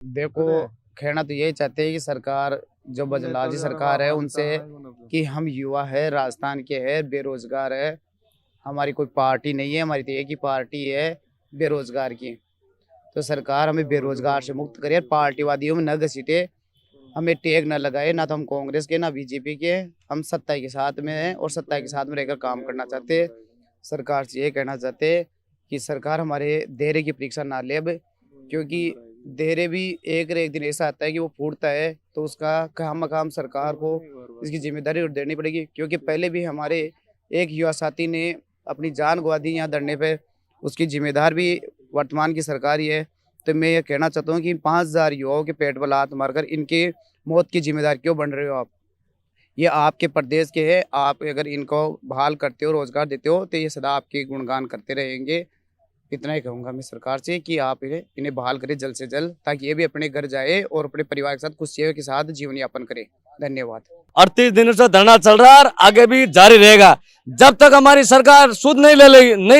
देखो, कहना तो यही चाहते हैं कि सरकार जो बदलाव जी सरकार है उनसे कि हम युवा है, राजस्थान के है, बेरोजगार है, हमारी कोई पार्टी नहीं है, हमारी तो एक ही पार्टी है बेरोजगार की। तो सरकार हमें बेरोजगार से मुक्त करे, पार्टीवादियों में न घसीटे, हमें टेग न लगाए, ना तो हम कांग्रेस के ना बीजेपी के, हम सत्ता के साथ में हैं और सत्ता के साथ में रहकर काम करना चाहते हैं। सरकार से ये कहना चाहते हैं कि सरकार हमारे धैर्य की परीक्षा ना ले, क्योंकि धैर्य भी एक न एक दिन ऐसा आता है कि वो फूटता है, तो उसका काम सरकार को इसकी जिम्मेदारी देनी पड़ेगी। क्योंकि पहले भी हमारे एक युवा साथी ने अपनी जान गंवा दी यहाँ धरने पे, उसकी जिम्मेदार भी वर्तमान की सरकार ही है। तो मैं ये कहना चाहता हूँ कि 5000 युवाओं के पेट पर लात मारकर इनके मौत की जिम्मेदार क्यों बन रहे हो आप? ये आपके प्रदेश के हैं, आप अगर इनको बहाल करते हो, रोजगार देते हो, तो ये सदा आपके गुणगान करते रहेंगे। इतना ही कहूँगा मैं सरकार से कि आप इन्हें बहाल करें जल्द से जल्द, ताकि ये भी अपने घर जाए और अपने परिवार के साथ खुशियों के साथ जीवन यापन करे। धन्यवाद। 38 दिनों से धरना चल रहा है और आगे भी जारी रहेगा जब तक हमारी सरकार सुध नहीं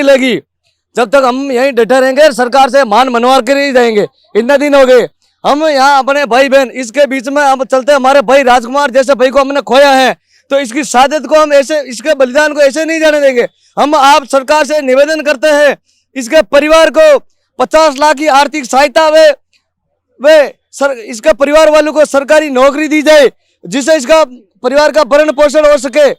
लेगी, जब तक हम यहीं डटे रहेंगे, सरकार से मान मनवा कर ही जाएंगे। इतने दिन हो गए हम यहाँ अपने भाई बहन इसके बीच में हम चलते, हमारे भाई राजकुमार जैसे भाई को हमने खोया है, तो इसकी शहादत को हम ऐसे, इसके बलिदान को ऐसे नहीं जाने देंगे। हम आप सरकार से निवेदन करते हैं इसके परिवार को 50 लाख की आर्थिक सहायता इसके परिवार वालों को सरकारी नौकरी दी जाए, जिससे इसका परिवार का भरण पोषण हो सके।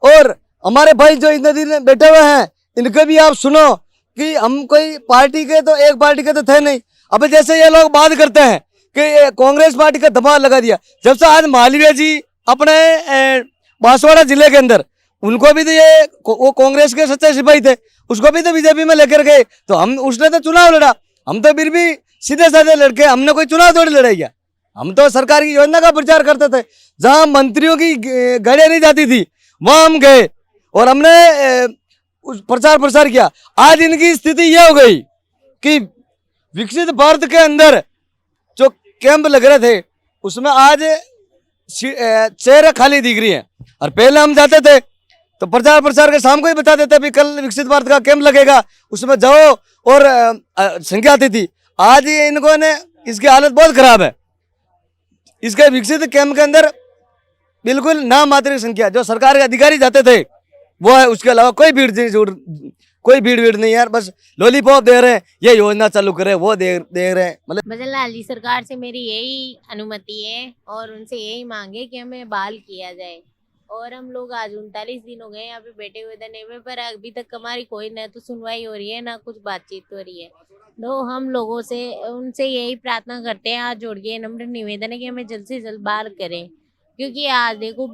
और हमारे भाई जो इतने दिन बैठे हुए हैं इनके भी आप सुनो कि हम कोई पार्टी के, तो एक पार्टी के तो थे नहीं। अब जैसे ये लोग बात करते हैं कि कांग्रेस पार्टी का दबाव लगा दिया, जब से आज मालवीय जी अपने बांसवाड़ा जिले के अंदर, उनको भी तो ये वो कांग्रेस के सच्चे सिपाही थे, उसको भी तो बीजेपी में लेकर गए, तो हम उसने तो चुनाव लड़ा, हम तो फिर भी सीधे साधे लड़के, हमने कोई चुनाव थोड़ी लड़ाई किया। हम तो सरकार की योजना का प्रचार करते थे, जहां मंत्रियों की गाड़ियां नहीं जाती थी वहां हम गए और हमने प्रचार किया। आज इनकी स्थिति यह हो गई कि विकसित भारत के अंदर जो कैंप लग रहे थे उसमें आज चेहरे खाली दिख रही है। और पहले हम जाते थे तो प्रचार के शाम को ही बता देते भी कल विकसित भारत का कैंप लगेगा, उसमें जाओ, और संख्या आती थी। आज ये इनको ने इसकी हालत बहुत खराब है। इसके विकसित कैंप के अंदर बिल्कुल नाम मात्र संख्या, जो सरकार के अधिकारी जाते थे वो है, उसके अलावा कोई भीड़ नहीं यार, बस लॉलीपॉप दे रहे हैं, ये योजना चालू करे, वो दे रहे हैं। मतलब भजन लाल जी सरकार से मेरी यही अनुमति है और उनसे यही मांगे कि हमें बहाल किया जाए। और हम लोग आज 39 दिन हो गए यहाँ पे बैठे हुए धरने पे, पर अभी तक हमारी कोई न तो सुनवाई हो रही है ना कुछ बातचीत हो रही है। तो हम लोगों से उनसे यही प्रार्थना करते हैं, आज जोड़ के नम्र निवेदन है कि हमें जल्द से जल्द बहाल करें। क्योंकि आज देखो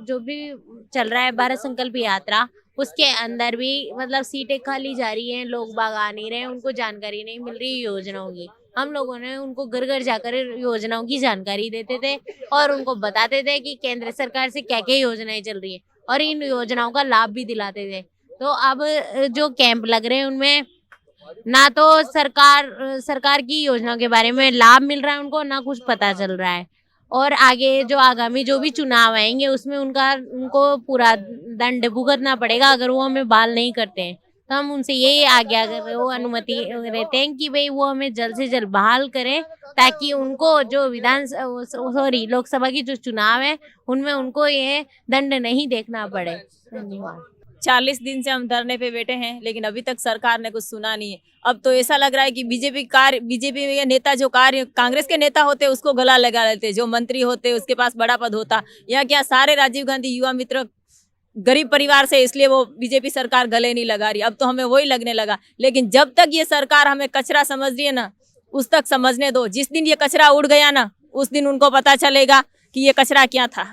जो भी चल रहा है भारत संकल्प यात्रा, उसके अंदर भी मतलब सीटें खाली जा रही हैं, लोग बाग आ नहीं रहे, उनको जानकारी नहीं मिल रही योजनाओं की। हम लोगों ने उनको घर घर जाकर योजनाओं की जानकारी देते थे और उनको बताते थे कि केंद्र सरकार से क्या क्या योजनाएं चल रही है और इन योजनाओं का लाभ भी दिलाते थे। तो अब जो कैंप लग रहे हैं उनमें ना तो सरकार की योजनाओं के बारे में लाभ मिल रहा है उनको, ना कुछ पता चल रहा है। और आगे जो आगामी जो भी चुनाव आएंगे उसमें उनको पूरा दंड भुगतना पड़ेगा अगर वो हमें बहाल नहीं करते हैं। तो हम उनसे यही आज्ञा वो अनुमति रहते हैं कि भाई वो हमें जल्द से जल्द बहाल करें, ताकि उनको जो लोकसभा की जो चुनाव है उनमें उनको ये दंड नहीं देखना पड़े। धन्यवाद। 40 दिन से हम धरने पे बैठे हैं, लेकिन अभी तक सरकार ने कुछ सुना नहीं है। अब तो ऐसा लग रहा है कि बीजेपी के नेता जो कांग्रेस के नेता होते उसको गला लगा लेते, जो मंत्री होते उसके पास बड़ा पद होता, या क्या सारे राजीव गांधी युवा मित्र गरीब परिवार से, इसलिए वो बीजेपी सरकार गले नहीं लगा रही। अब तो हमें वही लगने लगा। लेकिन जब तक ये सरकार हमें कचरा समझ रही है ना, उस तक समझने दो। जिस दिन ये कचरा उड़ गया ना, उस दिन उनको पता चलेगा कि ये कचरा क्या था।